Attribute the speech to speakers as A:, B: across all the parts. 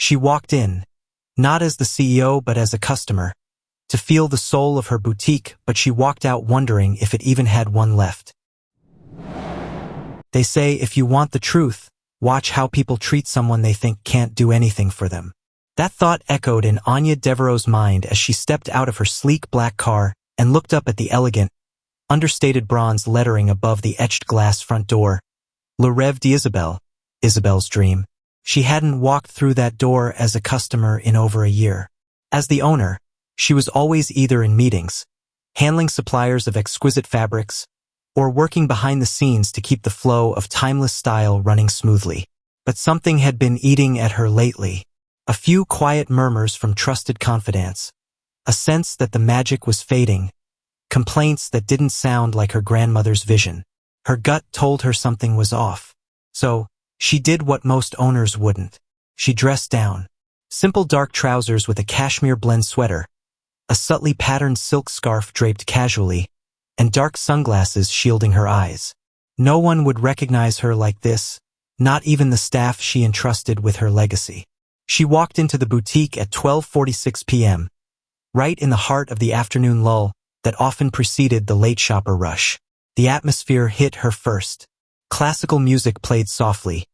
A: She walked in, not as the CEO but as a customer, to feel the soul of her boutique, but she walked out wondering if it even had one left. They say if you want the truth, watch how people treat someone they think can't do anything for them. That thought echoed in Anya Devereaux's mind as she stepped out of her sleek black car and looked up at the elegant, understated bronze lettering above the etched glass front door. Le Rêve d'Isabelle, Isabelle's dream. She hadn't walked through that door as a customer in over a year. As the owner, she was always either in meetings, handling suppliers of exquisite fabrics, or working behind the scenes to keep the flow of timeless style running smoothly. But something had been eating at her lately. A few quiet murmurs from trusted confidants, a sense that the magic was fading, complaints that didn't sound like her grandmother's vision. Her gut told her something was off. So, she did what most owners wouldn't. She dressed down. Simple dark trousers with a cashmere blend sweater, a subtly patterned silk scarf draped casually, and dark sunglasses shielding her eyes. No one would recognize her like this, not even the staff she entrusted with her legacy. She walked into the boutique at 12:46 p.m., right in the heart of the afternoon lull that often preceded the late shopper rush. The atmosphere hit her first. Classical music played softly.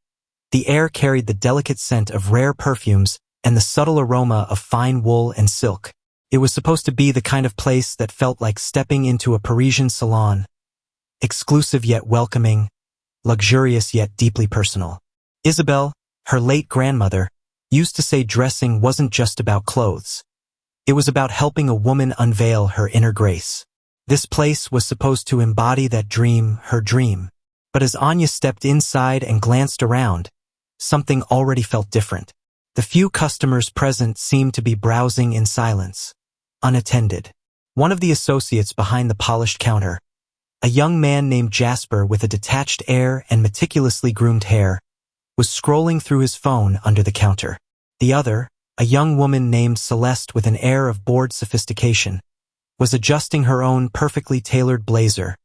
A: The air carried the delicate scent of rare perfumes and the subtle aroma of fine wool and silk. It was supposed to be the kind of place that felt like stepping into a Parisian salon, exclusive yet welcoming, luxurious yet deeply personal. Isabelle, her late grandmother, used to say dressing wasn't just about clothes. It was about helping a woman unveil her inner grace. This place was supposed to embody that dream, her dream. But as Anya stepped inside and glanced around, something already felt different. The few customers present seemed to be browsing in silence, unattended. One of the associates behind the polished counter, a young man named Jasper with a detached air and meticulously groomed hair, was scrolling through his phone under the counter. The other, a young woman named Celeste with an air of bored sophistication, was adjusting her own perfectly tailored blazer,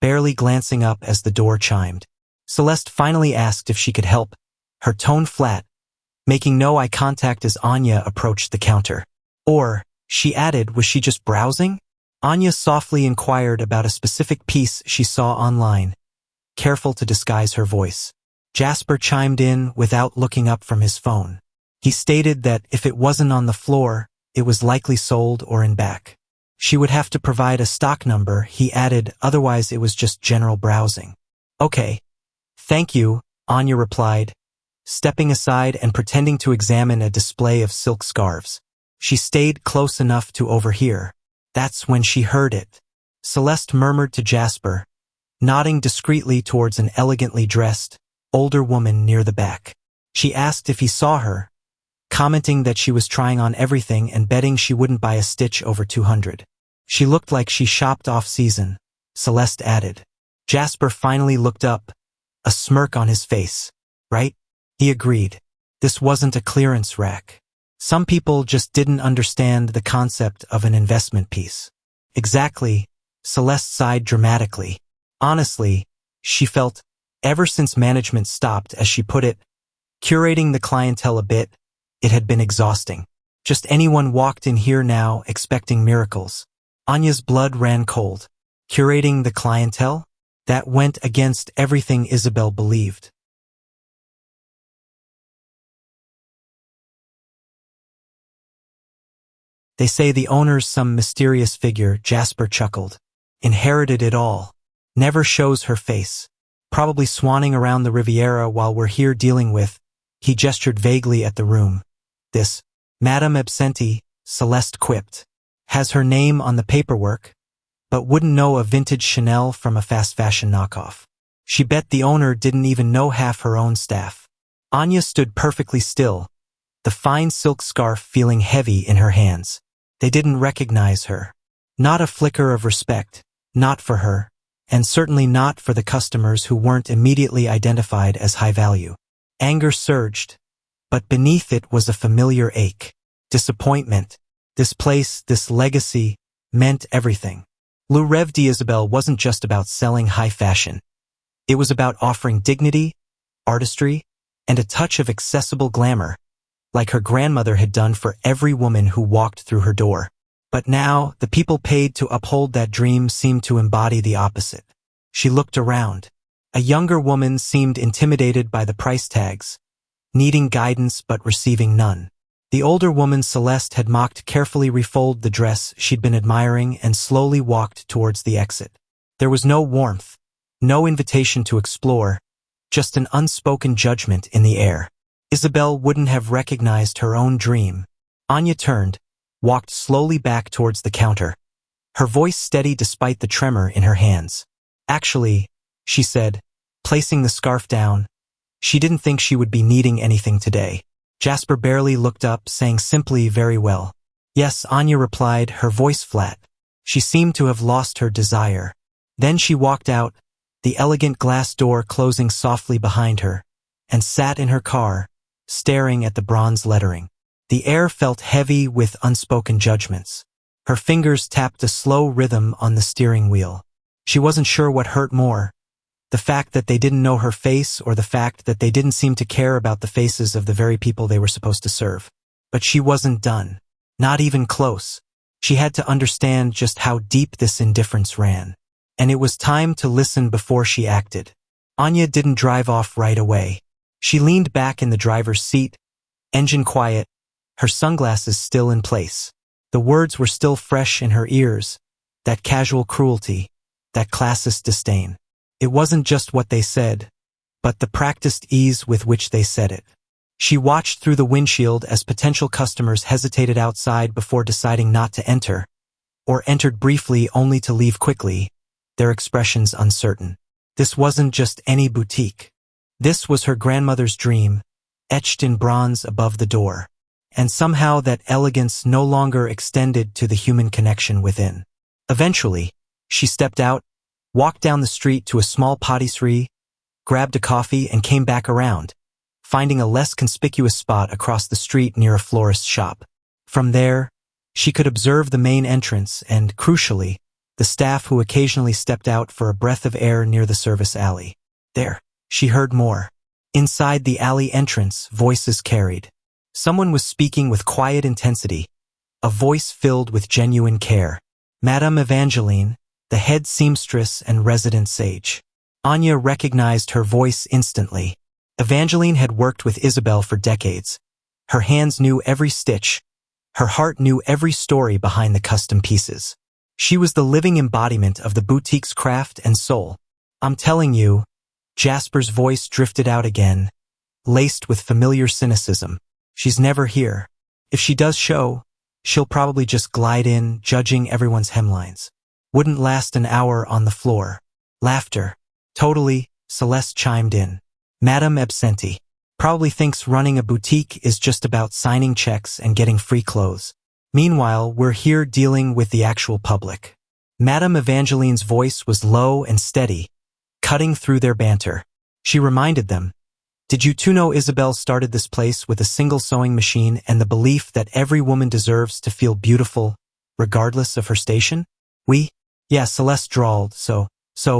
A: barely glancing up as the door chimed. Celeste finally asked if she could help, her tone flat, making no eye contact as Anya approached the counter. Or, she added, was she just browsing? Anya softly inquired about a specific piece she saw online, careful to disguise her voice. Jasper chimed in without looking up from his phone. He stated that if it wasn't on the floor, it was likely sold or in back. She would have to provide a stock number, he added, otherwise it was just general browsing. Okay. Thank you, Anya replied, stepping aside and pretending to examine a display of silk scarves. She stayed close enough to overhear. That's when she heard it. Celeste murmured to Jasper, nodding discreetly towards an elegantly dressed, older woman near the back. She asked if he saw her, commenting that she was trying on everything and betting she wouldn't buy a stitch over 200. She looked like she shopped off-season, Celeste added. Jasper finally looked up, a smirk on his face. Right? He agreed. This wasn't a clearance rack. Some people just didn't understand the concept of an investment piece. Exactly, Celeste sighed dramatically. Honestly, she felt, ever since management stopped, as she put it, curating the clientele a bit, it had been exhausting. Just anyone walked in here now expecting miracles. Anya's blood ran cold. Curating the clientele? That went against everything Isabelle believed. They say the owner's some mysterious figure, Jasper chuckled. Inherited it all. Never shows her face. Probably swanning around the Riviera while we're here dealing with, he gestured vaguely at the room. This, Madame Absenti, Celeste quipped, has her name on the paperwork, but wouldn't know a vintage Chanel from a fast fashion knockoff. She bet the owner didn't even know half her own staff. Anya stood perfectly still, the fine silk scarf feeling heavy in her hands. They didn't recognize her. Not a flicker of respect, not for her, and certainly not for the customers who weren't immediately identified as high value. Anger surged, but beneath it was a familiar ache. Disappointment. This place, this legacy, meant everything. Le Rêve d'Isabelle wasn't just about selling high fashion. It was about offering dignity, artistry, and a touch of accessible glamour, like her grandmother had done for every woman who walked through her door. But now, the people paid to uphold that dream seemed to embody the opposite. She looked around. A younger woman seemed intimidated by the price tags, needing guidance but receiving none. The older woman, Celeste, had mocked carefully refold the dress she'd been admiring and slowly walked towards the exit. There was no warmth, no invitation to explore, just an unspoken judgment in the air. Isabel wouldn't have recognized her own dream. Anya turned, walked slowly back towards the counter, her voice steady despite the tremor in her hands. Actually, she said, placing the scarf down, she didn't think she would be needing anything today. Jasper barely looked up, saying simply, "Very well." "Yes," Anya replied, her voice flat. She seemed to have lost her desire. Then she walked out, the elegant glass door closing softly behind her, and sat in her car, staring at the bronze lettering. The air felt heavy with unspoken judgments. Her fingers tapped a slow rhythm on the steering wheel. She wasn't sure what hurt more, the fact that they didn't know her face or the fact that they didn't seem to care about the faces of the very people they were supposed to serve. But she wasn't done. Not even close. She had to understand just how deep this indifference ran. And it was time to listen before she acted. Anya didn't drive off right away. She leaned back in the driver's seat, engine quiet, her sunglasses still in place. The words were still fresh in her ears, that casual cruelty, that classist disdain. It wasn't just what they said, but the practiced ease with which they said it. She watched through the windshield as potential customers hesitated outside before deciding not to enter, or entered briefly only to leave quickly, their expressions uncertain. This wasn't just any boutique. This was her grandmother's dream, etched in bronze above the door. And somehow that elegance no longer extended to the human connection within. Eventually, she stepped out, walked down the street to a small patisserie, grabbed a coffee and came back around, finding a less conspicuous spot across the street near a florist's shop. From there, she could observe the main entrance and, crucially, the staff who occasionally stepped out for a breath of air near the service alley. There, she heard more. Inside the alley entrance, voices carried. Someone was speaking with quiet intensity, a voice filled with genuine care. Madame Evangeline, the head seamstress and resident sage. Anya recognized her voice instantly. Evangeline had worked with Isabel for decades. Her hands knew every stitch. Her heart knew every story behind the custom pieces. She was the living embodiment of the boutique's craft and soul. "I'm telling you," Jasper's voice drifted out again, laced with familiar cynicism. "She's never here. If she does show, she'll probably just glide in, judging everyone's hemlines. Wouldn't last an hour on the floor." Laughter. "Totally," Celeste chimed in. "Madame Absenti. Probably thinks running a boutique is just about signing checks and getting free clothes. Meanwhile, we're here dealing with the actual public." Madame Evangeline's voice was low and steady, cutting through their banter. She reminded them, "Did you two know Isabel started this place with a single sewing machine and the belief that every woman deserves to feel beautiful, regardless of her station?" "We?" "Yeah," Celeste drawled, so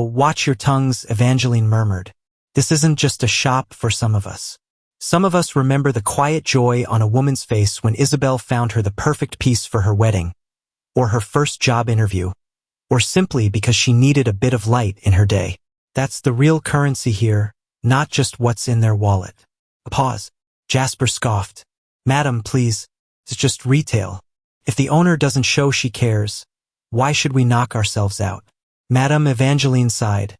A: watch your tongues," Evangeline murmured. "This isn't just a shop for some of us. Some of us remember the quiet joy on a woman's face when Isabel found her the perfect piece for her wedding, or her first job interview, or simply because she needed a bit of light in her day. That's the real currency here, not just what's in their wallet." A pause. Jasper scoffed. "Madam, please, it's just retail. If the owner doesn't show she cares, why should we knock ourselves out?" Madame Evangeline sighed,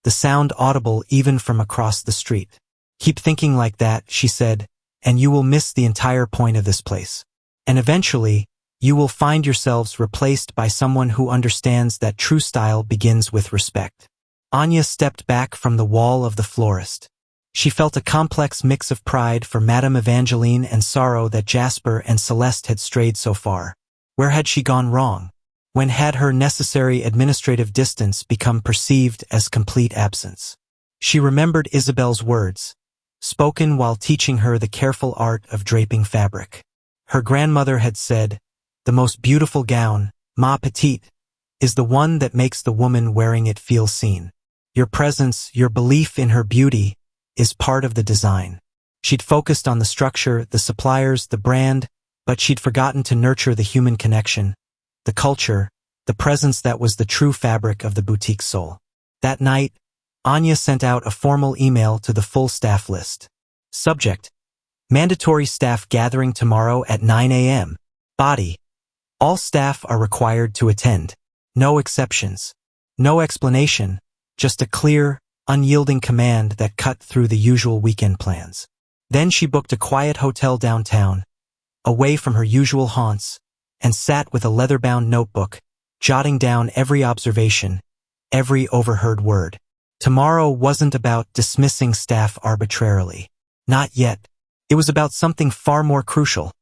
A: the sound audible even from across the street. "Keep thinking like that," she said, "and you will miss the entire point of this place. And eventually, you will find yourselves replaced by someone who understands that true style begins with respect." Anya stepped back from the wall of the florist. She felt a complex mix of pride for Madame Evangeline and sorrow that Jasper and Celeste had strayed so far. Where had she gone wrong? When had her necessary administrative distance become perceived as complete absence? She remembered Isabel's words, spoken while teaching her the careful art of draping fabric. Her grandmother had said, "The most beautiful gown, ma petite, is the one that makes the woman wearing it feel seen. Your presence, your belief in her beauty, is part of the design." She'd focused on the structure, the suppliers, the brand, but she'd forgotten to nurture the human connection, the culture, the presence that was the true fabric of the boutique's soul. That night, Anya sent out a formal email to the full staff list. Subject: mandatory staff gathering tomorrow at 9 a.m. Body: all staff are required to attend. No exceptions. No explanation, just a clear, unyielding command that cut through the usual weekend plans. Then she booked a quiet hotel downtown, away from her usual haunts, and sat with a leather-bound notebook, jotting down every observation, every overheard word. Tomorrow wasn't about dismissing staff arbitrarily. Not yet. It was about something far more crucial: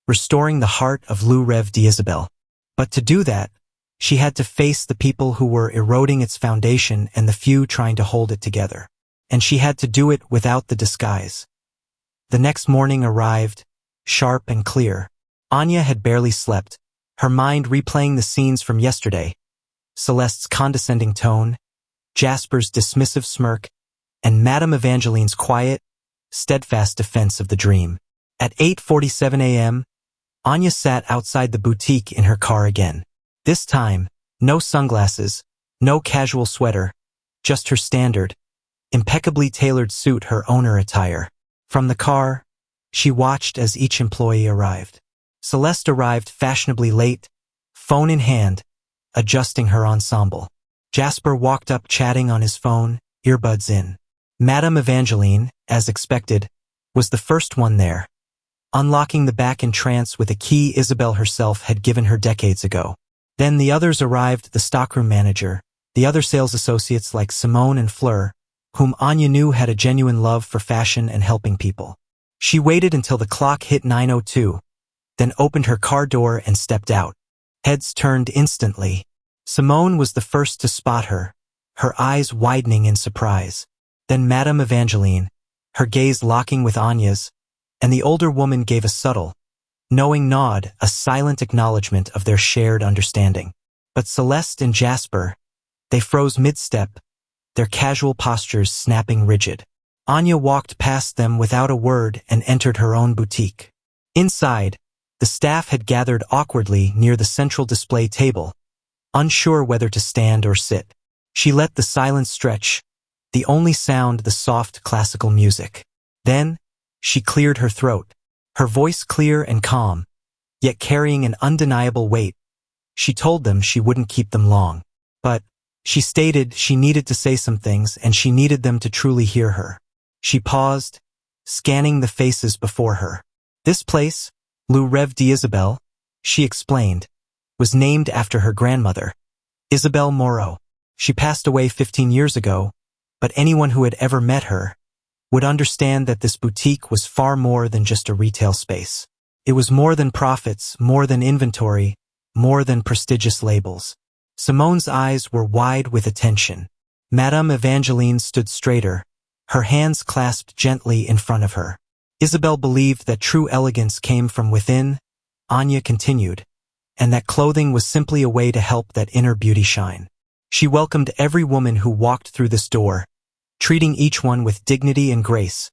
A: restoring the heart of Rêve d'Isabelle. But to do that, she had to face the people who were eroding its foundation and the few trying to hold it together. And she had to do it without the disguise. The next morning arrived, sharp and clear. Anya had barely slept, her mind replaying the scenes from yesterday: Celeste's condescending tone, Jasper's dismissive smirk, and Madame Evangeline's quiet, steadfast defense of the dream. At 8:47 a.m., Anya sat outside the boutique in her car again. This time, no sunglasses, no casual sweater, just her standard, impeccably tailored suit, her owner attire. From the car, she watched as each employee arrived. Celeste arrived fashionably late, phone in hand, adjusting her ensemble. Jasper walked up chatting on his phone, earbuds in. Madame Evangeline, as expected, was the first one there, unlocking the back entrance with a key Isabelle herself had given her decades ago. Then the others arrived: the stockroom manager, the other sales associates like Simone and Fleur, whom Anya knew had a genuine love for fashion and helping people. She waited until the clock hit 9:02, then opened her car door and stepped out. Heads turned instantly. Simone was the first to spot her, her eyes widening in surprise. Then Madame Evangeline, her gaze locking with Anya's, and the older woman gave a subtle, knowing nod, a silent acknowledgement of their shared understanding. But Celeste and Jasper, they froze mid-step, their casual postures snapping rigid. Anya walked past them without a word and entered her own boutique. Inside, the staff had gathered awkwardly near the central display table, unsure whether to stand or sit. She let the silence stretch, the only sound the soft classical music. Then, she cleared her throat, her voice clear and calm, yet carrying an undeniable weight. She told them she wouldn't keep them long. But, she stated she needed to say some things and she needed them to truly hear her. She paused, scanning the faces before her. This place, Rêve d'Isabelle, she explained, was named after her grandmother, Isabelle Moreau. She passed away 15 years ago, but anyone who had ever met her would understand that this boutique was far more than just a retail space. It was more than profits, more than inventory, more than prestigious labels. Simone's eyes were wide with attention. Madame Evangeline stood straighter, her hands clasped gently in front of her. Isabelle believed that true elegance came from within, Anya continued, and that clothing was simply a way to help that inner beauty shine. She welcomed every woman who walked through this door, treating each one with dignity and grace,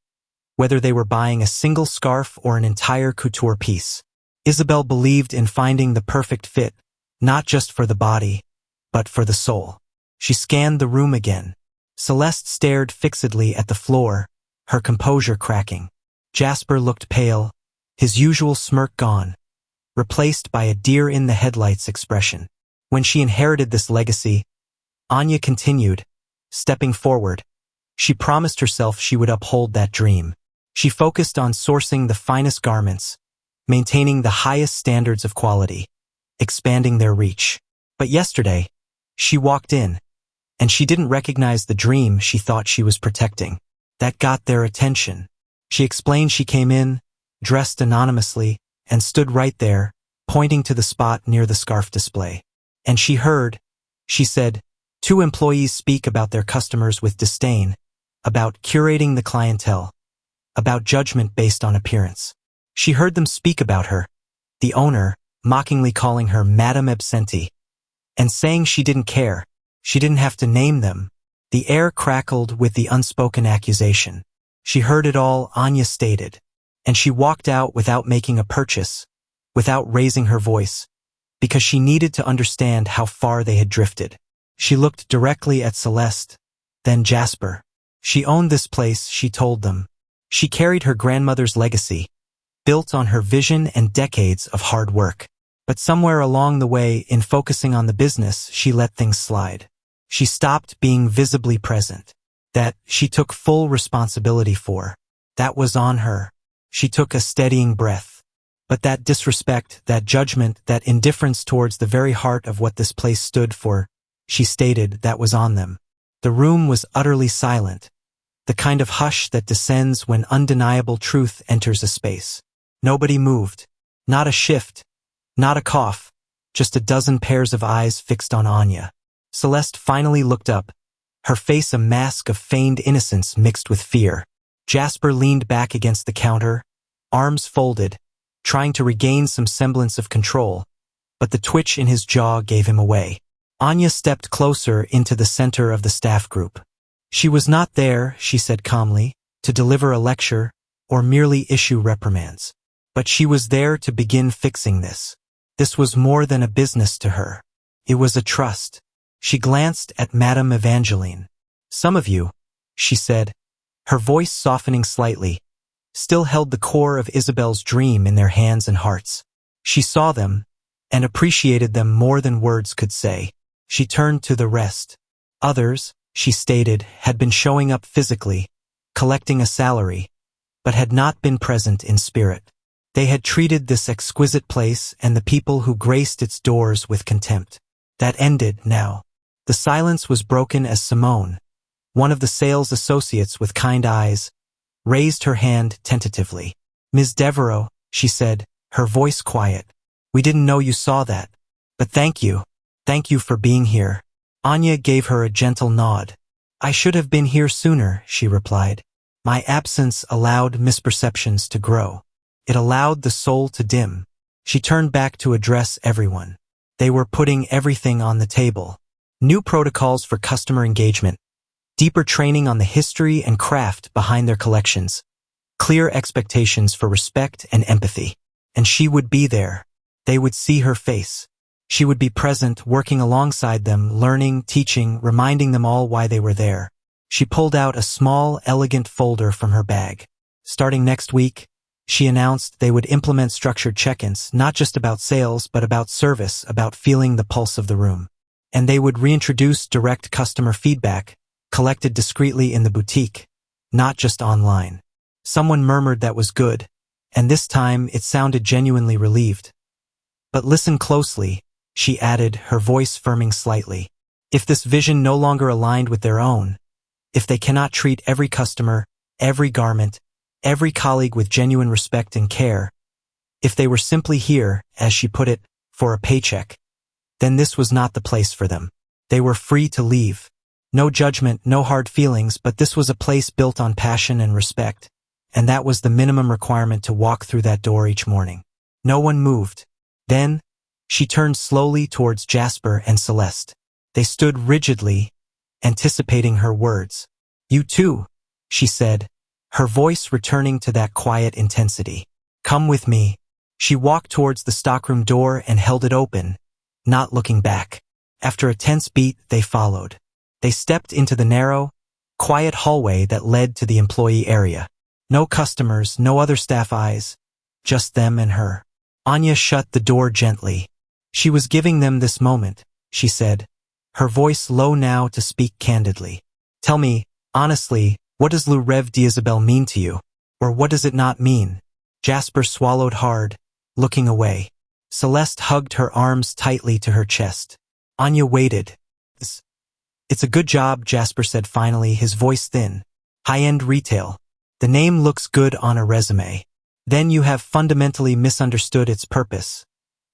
A: whether they were buying a single scarf or an entire couture piece. Isabelle believed in finding the perfect fit, not just for the body, but for the soul. She scanned the room again. Celeste stared fixedly at the floor, her composure cracking. Jasper looked pale, his usual smirk gone, replaced by a deer-in-the-headlights expression. When she inherited this legacy, Anya continued, stepping forward. She promised herself she would uphold that dream. She focused on sourcing the finest garments, maintaining the highest standards of quality, expanding their reach. But yesterday, she walked in, and she didn't recognize the dream she thought she was protecting. That got their attention. She explained she came in, dressed anonymously, and stood right there, pointing to the spot near the scarf display. And she heard, she said, 2 employees speak about their customers with disdain, about curating the clientele, about judgment based on appearance. She heard them speak about her, the owner, mockingly calling her Madame Absenti, and saying she didn't care, she didn't have to name them. The air crackled with the unspoken accusation. She heard it all, Anya stated. And she walked out without making a purchase, without raising her voice, because she needed to understand how far they had drifted. She looked directly at Celeste, then Jasper. She owned this place, she told them. She carried her grandmother's legacy, built on her vision and decades of hard work. But somewhere along the way, in focusing on the business, she let things slide. She stopped being visibly present. That she took full responsibility for. That was on her. She took a steadying breath. But that disrespect, that judgment, that indifference towards the very heart of what this place stood for, she stated, that was on them. The room was utterly silent. The kind of hush that descends when undeniable truth enters a space. Nobody moved. Not a shift. Not a cough. Just a dozen pairs of eyes fixed on Anya. Celeste finally looked up, her face a mask of feigned innocence mixed with fear. Jasper leaned back against the counter, arms folded, trying to regain some semblance of control, but the twitch in his jaw gave him away. Anya stepped closer into the center of the staff group. She was not there, she said calmly, to deliver a lecture or merely issue reprimands. But she was there to begin fixing this. This was more than a business to her. It was a trust. She glanced at Madame Evangeline. Some of you, she said, her voice softening slightly, still held the core of Isabel's dream in their hands and hearts. She saw them, and appreciated them more than words could say. She turned to the rest. Others, she stated, had been showing up physically, collecting a salary, but had not been present in spirit. They had treated this exquisite place and the people who graced its doors with contempt. That ended now. The silence was broken as Simone, one of the sales associates with kind eyes, raised her hand tentatively. Ms. Devereaux, she said, her voice quiet. We didn't know you saw that. But thank you. Thank you for being here. Anya gave her a gentle nod. I should have been here sooner, she replied. My absence allowed misperceptions to grow. It allowed the soul to dim. She turned back to address everyone. They were putting everything on the table. New protocols for customer engagement, deeper training on the history and craft behind their collections, clear expectations for respect and empathy. And she would be there. They would see her face. She would be present, working alongside them, learning, teaching, reminding them all why they were there. She pulled out a small, elegant folder from her bag. Starting next week, she announced they would implement structured check-ins, not just about sales, but about service, about feeling the pulse of the room. And they would reintroduce direct customer feedback, collected discreetly in the boutique, not just online. Someone murmured that was good, and this time it sounded genuinely relieved. But listen closely, she added, her voice firming slightly. If this vision no longer aligned with their own, if they cannot treat every customer, every garment, every colleague with genuine respect and care, if they were simply here, as she put it, for a paycheck, then this was not the place for them. They were free to leave. No judgment, no hard feelings, but this was a place built on passion and respect, and that was the minimum requirement to walk through that door each morning. No one moved. Then, she turned slowly towards Jasper and Celeste. They stood rigidly, anticipating her words. You too, she said, her voice returning to that quiet intensity. Come with me. She walked towards the stockroom door and held it open, not looking back. After a tense beat, they followed. They stepped into the narrow, quiet hallway that led to the employee area. No customers, no other staff eyes, just them and her. Anya shut the door gently. She was giving them this moment, she said, her voice low now to speak candidly. Tell me, honestly, what does Le Rêve d'Isabelle mean to you? Or what does it not mean? Jasper swallowed hard, looking away. Celeste hugged her arms tightly to her chest. Anya waited. It's a good job, Jasper said finally, his voice thin. High-end retail. The name looks good on a resume. Then you have fundamentally misunderstood its purpose.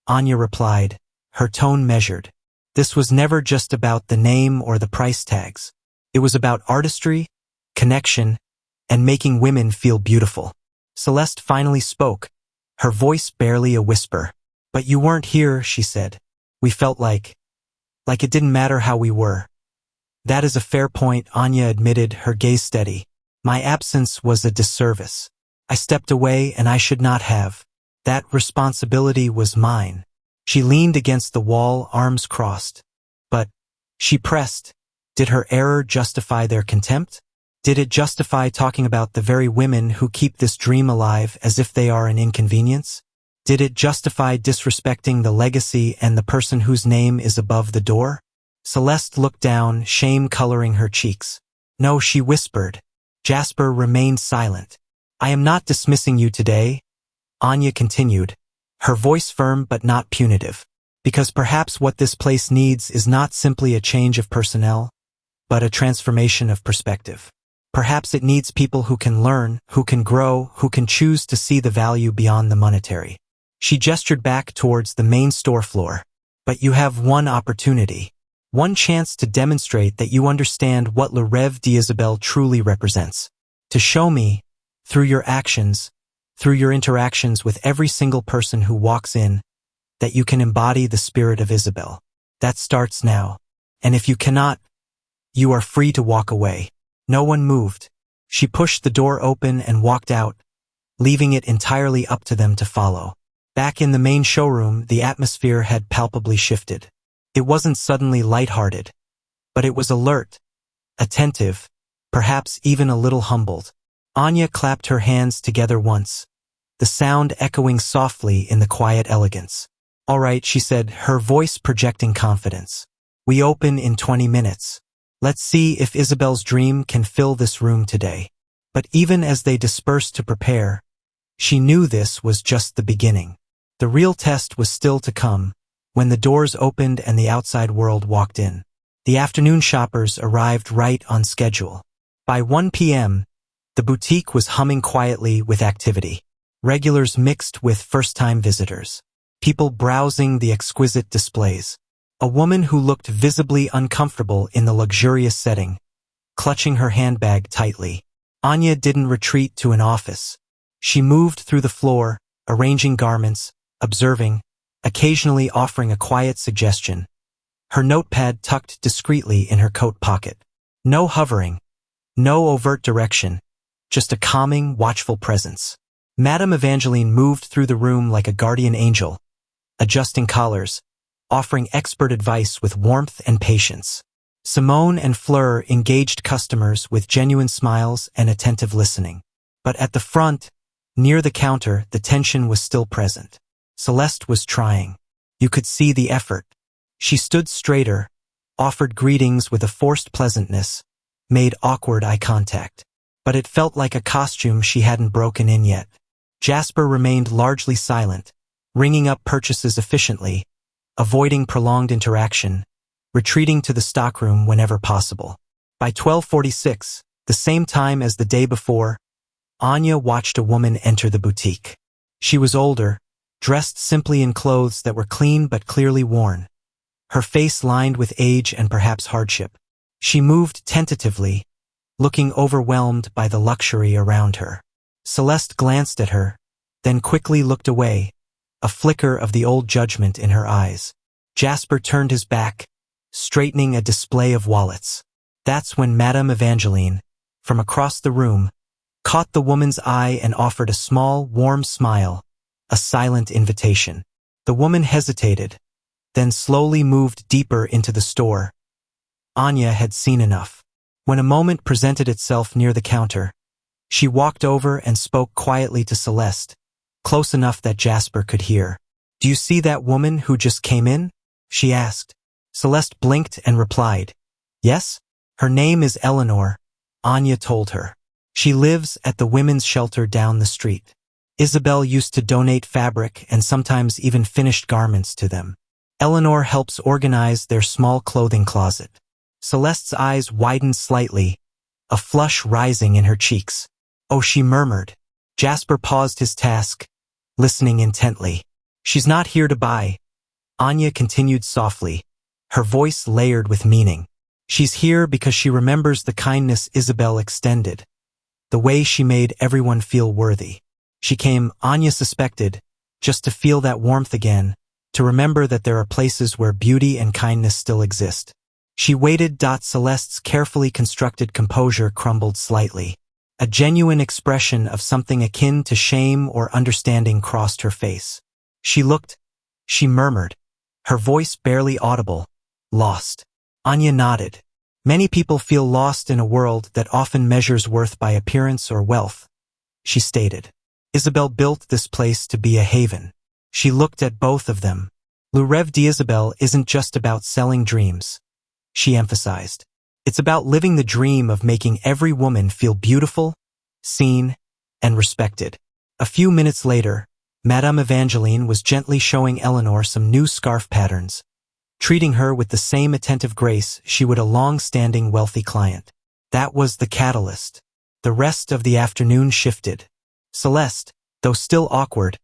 A: Anya replied, her tone measured. This was never just about the name or the price tags. It was about artistry, connection, and making women feel beautiful. Celeste finally spoke, her voice barely a whisper. But you weren't here, she said. We felt like it didn't matter how we were. That is a fair point, Anya admitted, her gaze steady. My absence was a disservice. I stepped away and I should not have. That responsibility was mine. She leaned against the wall, arms crossed. But, she pressed, did her error justify their contempt? Did it justify talking about the very women who keep this dream alive as if they are an inconvenience? Did it justify disrespecting the legacy and the person whose name is above the door? Celeste looked down, shame coloring her cheeks. No, she whispered. Jasper remained silent. I am not dismissing you today, Anya continued, her voice firm but not punitive, because perhaps what this place needs is not simply a change of personnel, but a transformation of perspective. Perhaps it needs people who can learn, who can grow, who can choose to see the value beyond the monetary. She gestured back towards the main store floor. But you have one opportunity. One chance to demonstrate that you understand what Le Rêve d'Isabelle truly represents. To show me, through your actions, through your interactions with every single person who walks in, that you can embody the spirit of Isabelle. That starts now. And if you cannot, you are free to walk away. No one moved. She pushed the door open and walked out, leaving it entirely up to them to follow. Back in the main showroom, the atmosphere had palpably shifted. It wasn't suddenly lighthearted, but it was alert, attentive, perhaps even a little humbled. Anya clapped her hands together once, the sound echoing softly in the quiet elegance. All right, she said, her voice projecting confidence. We open in 20 minutes. Let's see if Isabelle's dream can fill this room today. But even as they dispersed to prepare, she knew this was just the beginning. The real test was still to come, when the doors opened and the outside world walked in. The afternoon shoppers arrived right on schedule. By 1 p.m., the boutique was humming quietly with activity. Regulars mixed with first-time visitors. People browsing the exquisite displays. A woman who looked visibly uncomfortable in the luxurious setting, clutching her handbag tightly. Anya didn't retreat to an office. She moved through the floor, arranging garments, observing, occasionally offering a quiet suggestion. Her notepad tucked discreetly in her coat pocket. No hovering, no overt direction, just a calming, watchful presence. Madame Evangeline moved through the room like a guardian angel, adjusting collars, offering expert advice with warmth and patience. Simone and Fleur engaged customers with genuine smiles and attentive listening. But at the front, near the counter, the tension was still present. Celeste was trying. You could see the effort. She stood straighter, offered greetings with a forced pleasantness, made awkward eye contact. But it felt like a costume she hadn't broken in yet. Jasper remained largely silent, ringing up purchases efficiently, avoiding prolonged interaction, retreating to the stockroom whenever possible. By 12:46, the same time as the day before, Anya watched a woman enter the boutique. She was older, dressed simply in clothes that were clean but clearly worn, her face lined with age and perhaps hardship. She moved tentatively, looking overwhelmed by the luxury around her. Celeste glanced at her, then quickly looked away, a flicker of the old judgment in her eyes. Jasper turned his back, straightening a display of wallets. That's when Madame Evangeline, from across the room, caught the woman's eye and offered a small, warm smile, a silent invitation. The woman hesitated, then slowly moved deeper into the store. Anya had seen enough. When a moment presented itself near the counter, she walked over and spoke quietly to Celeste, close enough that Jasper could hear. "Do you see that woman who just came in?" she asked. Celeste blinked and replied, "Yes? Her name is Eleanor," Anya told her. "She lives at the women's shelter down the street. Isabelle used to donate fabric and sometimes even finished garments to them. Eleanor helps organize their small clothing closet." Celeste's eyes widened slightly, a flush rising in her cheeks. "Oh," she murmured. Jasper paused his task, listening intently. "She's not here to buy," Anya continued softly, her voice layered with meaning. "She's here because she remembers the kindness Isabelle extended, the way she made everyone feel worthy. She came, Anya suspected, just to feel that warmth again, to remember that there are places where beauty and kindness still exist." She waited. Celeste's carefully constructed composure crumbled slightly. A genuine expression of something akin to shame or understanding crossed her face. She looked, she murmured, her voice barely audible, lost. Anya nodded. Many people feel lost in a world that often measures worth by appearance or wealth, she stated. Isabel built this place to be a haven. She looked at both of them. Le Rêve d'Isabelle isn't just about selling dreams, she emphasized. It's about living the dream of making every woman feel beautiful, seen, and respected. A few minutes later, Madame Evangeline was gently showing Eleanor some new scarf patterns, treating her with the same attentive grace she would a long-standing wealthy client. That was the catalyst. The rest of the afternoon shifted. Celeste, though still awkward,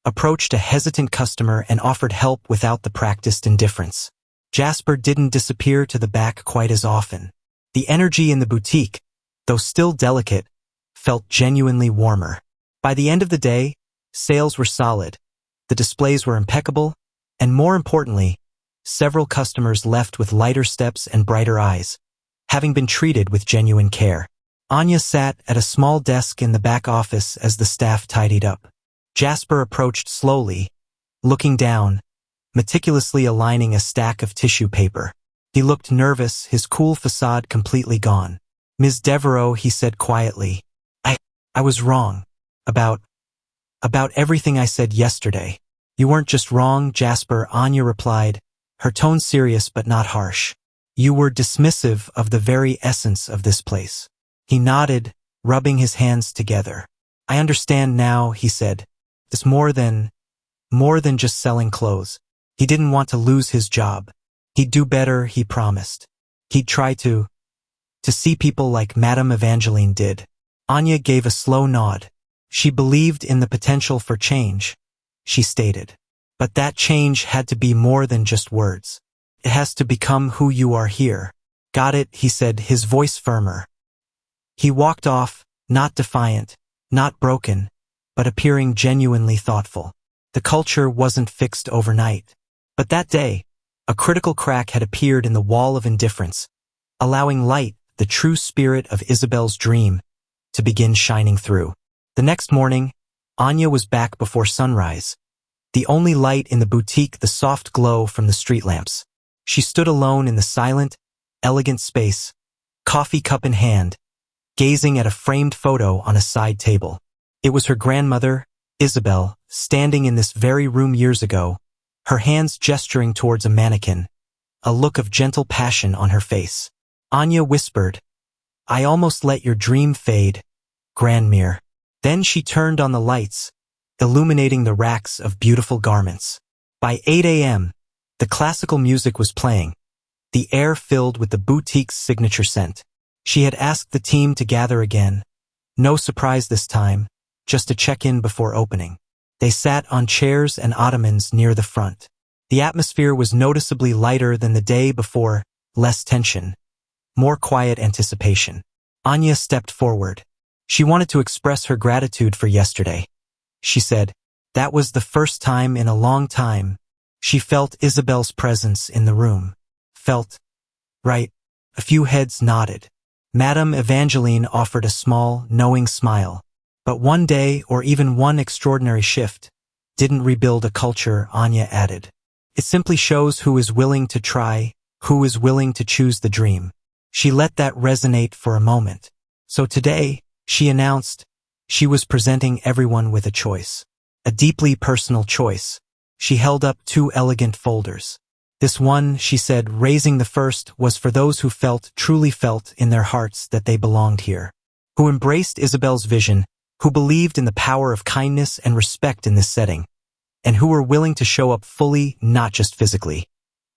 A: approached a hesitant customer and offered help without the practiced indifference. Jasper didn't disappear to the back quite as often. The energy in the boutique, though still delicate, felt genuinely warmer. By the end of the day, sales were solid, the displays were impeccable, and more importantly, several customers left with lighter steps and brighter eyes, having been treated with genuine care. Anya sat at a small desk in the back office as the staff tidied up. Jasper approached slowly, looking down, meticulously aligning a stack of tissue paper. He looked nervous, his cool facade completely gone. "Ms. Devereaux," he said quietly, I was wrong. About everything I said yesterday." "You weren't just wrong, Jasper," Anya replied, her tone serious but not harsh. "You were dismissive of the very essence of this place." He nodded, rubbing his hands together. "I understand now," he said. "It's more than just selling clothes." He didn't want to lose his job. He'd do better, he promised. He'd try to see people like Madame Evangeline did. Anya gave a slow nod. She believed in the potential for change, she stated. But that change had to be more than just words. It has to become who you are here. "Got it," he said, his voice firmer. He walked off, not defiant, not broken, but appearing genuinely thoughtful. The culture wasn't fixed overnight. But that day, a critical crack had appeared in the wall of indifference, allowing light, the true spirit of Isabel's dream, to begin shining through. The next morning, Anya was back before sunrise. The only light in the boutique, the soft glow from the street lamps. She stood alone in the silent, elegant space, coffee cup in hand, gazing at a framed photo on a side table. It was her grandmother, Isabel, standing in this very room years ago, her hands gesturing towards a mannequin, a look of gentle passion on her face. Anya whispered, "I almost let your dream fade, grandmère." Then she turned on the lights, illuminating the racks of beautiful garments. By 8 a.m., the classical music was playing, the air filled with the boutique's signature scent. She had asked the team to gather again. No surprise this time, just a check-in before opening. They sat on chairs and ottomans near the front. The atmosphere was noticeably lighter than the day before, less tension, more quiet anticipation. Anya stepped forward. She wanted to express her gratitude for yesterday. She said, that was the first time in a long time she felt Isabel's presence in the room. Felt right. A few heads nodded. Madame Evangeline offered a small, knowing smile. But one day, or even one extraordinary shift, didn't rebuild a culture, Anya added. It simply shows who is willing to try, who is willing to choose the dream. She let that resonate for a moment. So today, she announced, she was presenting everyone with a choice. A deeply personal choice. She held up 2 elegant folders. This one, she said, raising the first, was for those who truly felt in their hearts that they belonged here. Who embraced Isabel's vision, who believed in the power of kindness and respect in this setting, and who were willing to show up fully, not just physically,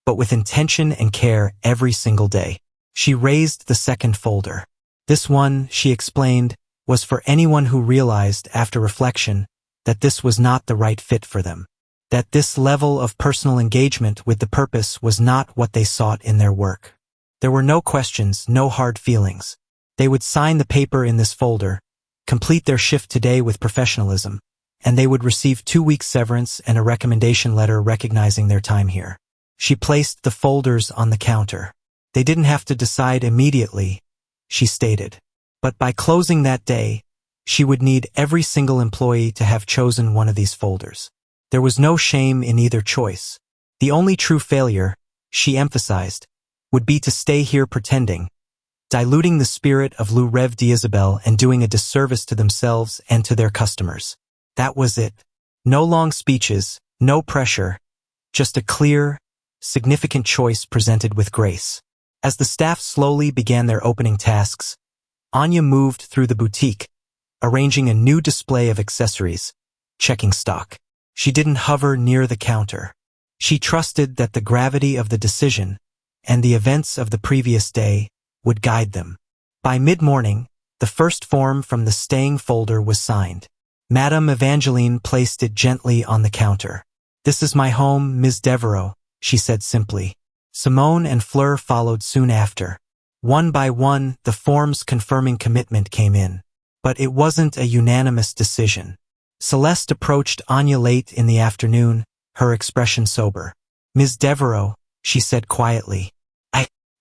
A: but with intention and care every single day. She raised the second folder. This one, she explained, was for anyone who realized, after reflection, that this was not the right fit for them. That this level of personal engagement with the purpose was not what they sought in their work. There were no questions, no hard feelings. They would sign the paper in this folder, complete their shift today with professionalism, and they would receive 2 weeks severance and a recommendation letter recognizing their time here. She placed the folders on the counter. They didn't have to decide immediately, she stated. But by closing that day, she would need every single employee to have chosen one of these folders. There was no shame in either choice. The only true failure, she emphasized, would be to stay here pretending, diluting the spirit of Le Rêve d'Isabelle and doing a disservice to themselves and to their customers. That was it. No long speeches, no pressure, just a clear, significant choice presented with grace. As the staff slowly began their opening tasks, Anya moved through the boutique, arranging a new display of accessories, checking stock. She didn't hover near the counter. She trusted that the gravity of the decision and the events of the previous day would guide them. By mid-morning, the first form from the staying folder was signed. Madame Evangeline placed it gently on the counter. "This is my home, Ms. Devereaux," she said simply. Simone and Fleur followed soon after. One by one, the forms confirming commitment came in. But it wasn't a unanimous decision. Celeste approached Anya late in the afternoon, her expression sober. "Ms. Devereaux," she said quietly,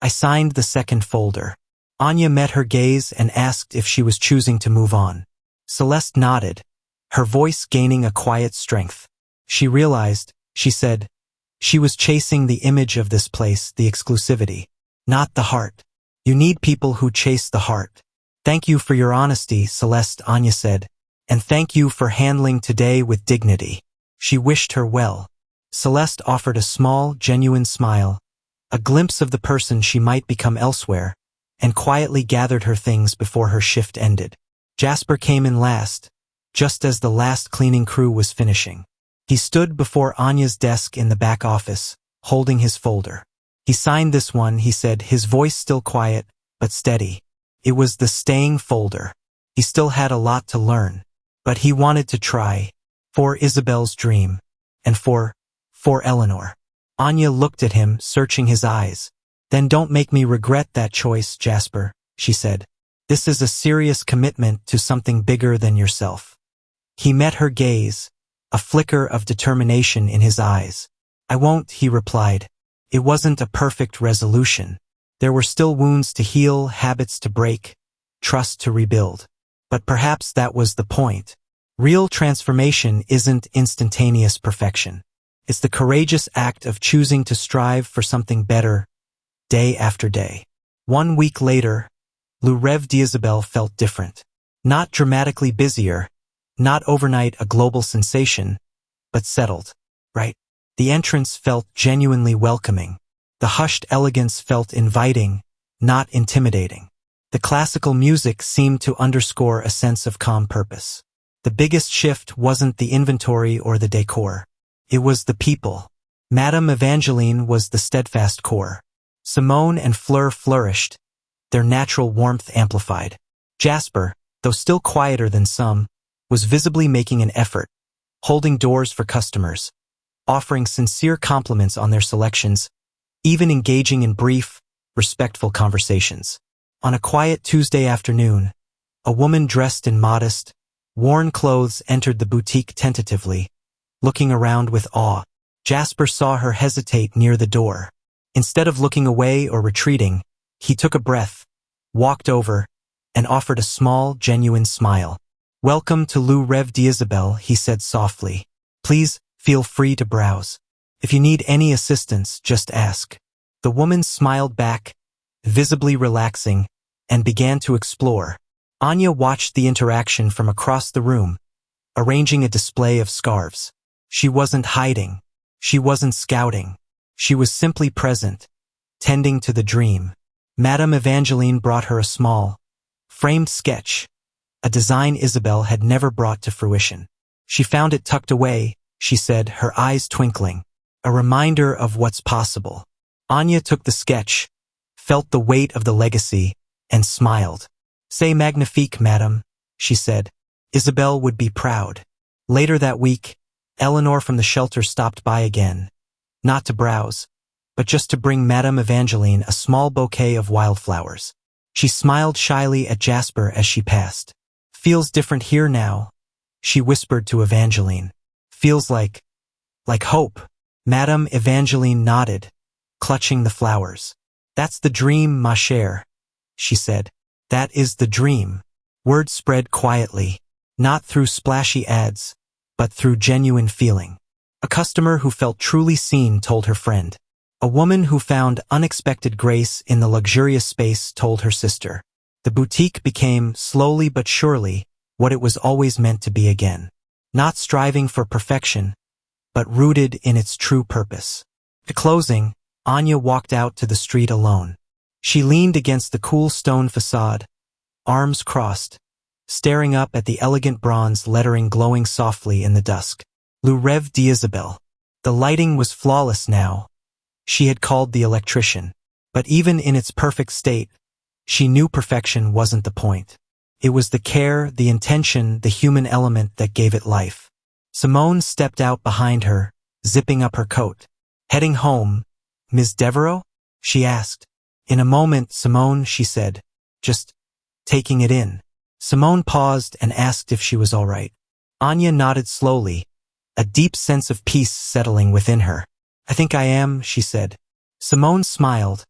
A: I signed the second folder." Anya met her gaze and asked if she was choosing to move on. Celeste nodded, her voice gaining a quiet strength. She realized, she said, she was chasing the image of this place, the exclusivity, not the heart. "You need people who chase the heart." "Thank you for your honesty," Celeste, Anya said, "and thank you for handling today with dignity." She wished her well. Celeste offered a small, genuine smile, a glimpse of the person she might become elsewhere, and quietly gathered her things before her shift ended. Jasper came in last, just as the last cleaning crew was finishing. He stood before Anya's desk in the back office, holding his folder. "He signed this one," he said, his voice still quiet, but steady. It was the staying folder. He still had a lot to learn, but he wanted to try. For Isabelle's dream. And for Eleanor. Anya looked at him, searching his eyes. "Then don't make me regret that choice, Jasper," she said. "This is a serious commitment to something bigger than yourself." He met her gaze, a flicker of determination in his eyes. "I won't," he replied. It wasn't a perfect resolution. There were still wounds to heal, habits to break, trust to rebuild. But perhaps that was the point. Real transformation isn't instantaneous perfection. It's the courageous act of choosing to strive for something better, day after day. 1 week later, Le Rêve d'Isabelle felt different. Not dramatically busier, not overnight a global sensation, but settled, right? The entrance felt genuinely welcoming. The hushed elegance felt inviting, not intimidating. The classical music seemed to underscore a sense of calm purpose. The biggest shift wasn't the inventory or the decor. It was the people. Madame Evangeline was the steadfast core. Simone and Fleur flourished, their natural warmth amplified. Jasper, though still quieter than some, was visibly making an effort, holding doors for customers, offering sincere compliments on their selections, even engaging in brief, respectful conversations. On a quiet Tuesday afternoon, a woman dressed in modest, worn clothes entered the boutique tentatively, looking around with awe. Jasper saw her hesitate near the door. Instead of looking away or retreating, he took a breath, walked over, and offered a small, genuine smile. "Welcome to Le Rêve d'Isabelle," he said softly. "Please, feel free to browse. If you need any assistance, just ask." The woman smiled back, visibly relaxing, and began to explore. Anya watched the interaction from across the room, arranging a display of scarves. She wasn't hiding. She wasn't scouting. She was simply present, tending to the dream. Madame Evangeline brought her a small, framed sketch, a design Isabelle had never brought to fruition. She found it tucked away, she said, her eyes twinkling. A reminder of what's possible. Anya took the sketch, felt the weight of the legacy, and smiled. "C'est magnifique, madame," she said. Isabelle would be proud. Later that week, Eleanor from the shelter stopped by again, not to browse, but just to bring Madame Evangeline a small bouquet of wildflowers. She smiled shyly at Jasper as she passed. "Feels different here now," she whispered to Evangeline. "Feels like hope." Madame Evangeline nodded, clutching the flowers. "That's the dream, ma chère," she said. That is the dream. Word spread quietly, not through splashy ads, but through genuine feeling. A customer who felt truly seen told her friend. A woman who found unexpected grace in the luxurious space told her sister. The boutique became, slowly but surely, what it was always meant to be again. Not striving for perfection, but rooted in its true purpose. At closing, Anya walked out to the street alone. She leaned against the cool stone facade, arms crossed, staring up at the elegant bronze lettering glowing softly in the dusk. Le Rêve d'Isabelle. The lighting was flawless now. She had called the electrician. But even in its perfect state, she knew perfection wasn't the point. It was the care, the intention, the human element that gave it life. Simone stepped out behind her, zipping up her coat. Heading home, Ms. Devereaux? She asked. In a moment, Simone, she said. Just taking it in. Simone paused and asked if she was all right. Anya nodded slowly, a deep sense of peace settling within her. I think I am, she said. Simone smiled,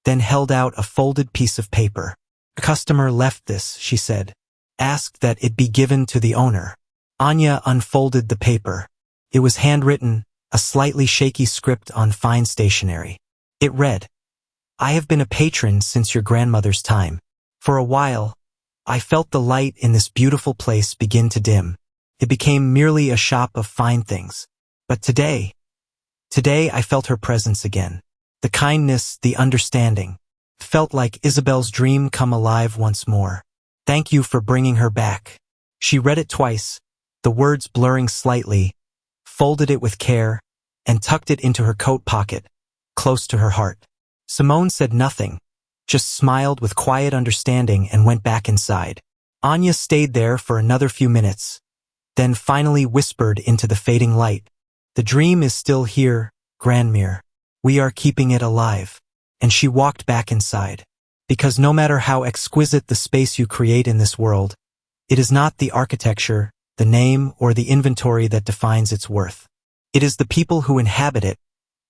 A: then held out a folded piece of paper. A customer left this, she said. Asked that it be given to the owner. Anya unfolded the paper. It was handwritten, a slightly shaky script on fine stationery. It read, I have been a patron since your grandmother's time. For a while, I felt the light in this beautiful place begin to dim. It became merely a shop of fine things. But today I felt her presence again. The kindness, the understanding. Felt like Isabelle's dream come alive once more. Thank you for bringing her back. She read it twice, the words blurring slightly, folded it with care, and tucked it into her coat pocket, close to her heart. Simone said nothing, just smiled with quiet understanding and went back inside. Anya stayed there for another few minutes, then finally whispered into the fading light. The dream is still here, Grandmere. We are keeping it alive. And she walked back inside. Because no matter how exquisite the space you create in this world, it is not the architecture, the name, or the inventory that defines its worth. It is the people who inhabit it,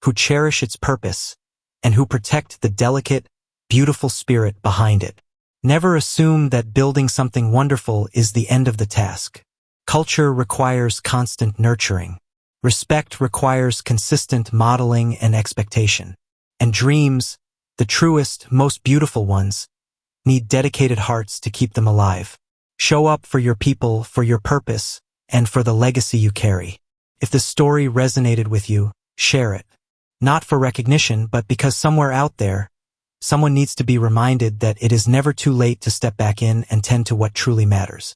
A: who cherish its purpose, and who protect the delicate, beautiful spirit behind it. Never assume that building something wonderful is the end of the task. Culture requires constant nurturing. Respect requires consistent modeling and expectation. And dreams, the truest, most beautiful ones, need dedicated hearts to keep them alive. Show up for your people, for your purpose, and for the legacy you carry. If the story resonated with you, share it. Not for recognition, but because somewhere out there, someone needs to be reminded that it is never too late to step back in and tend to what truly matters.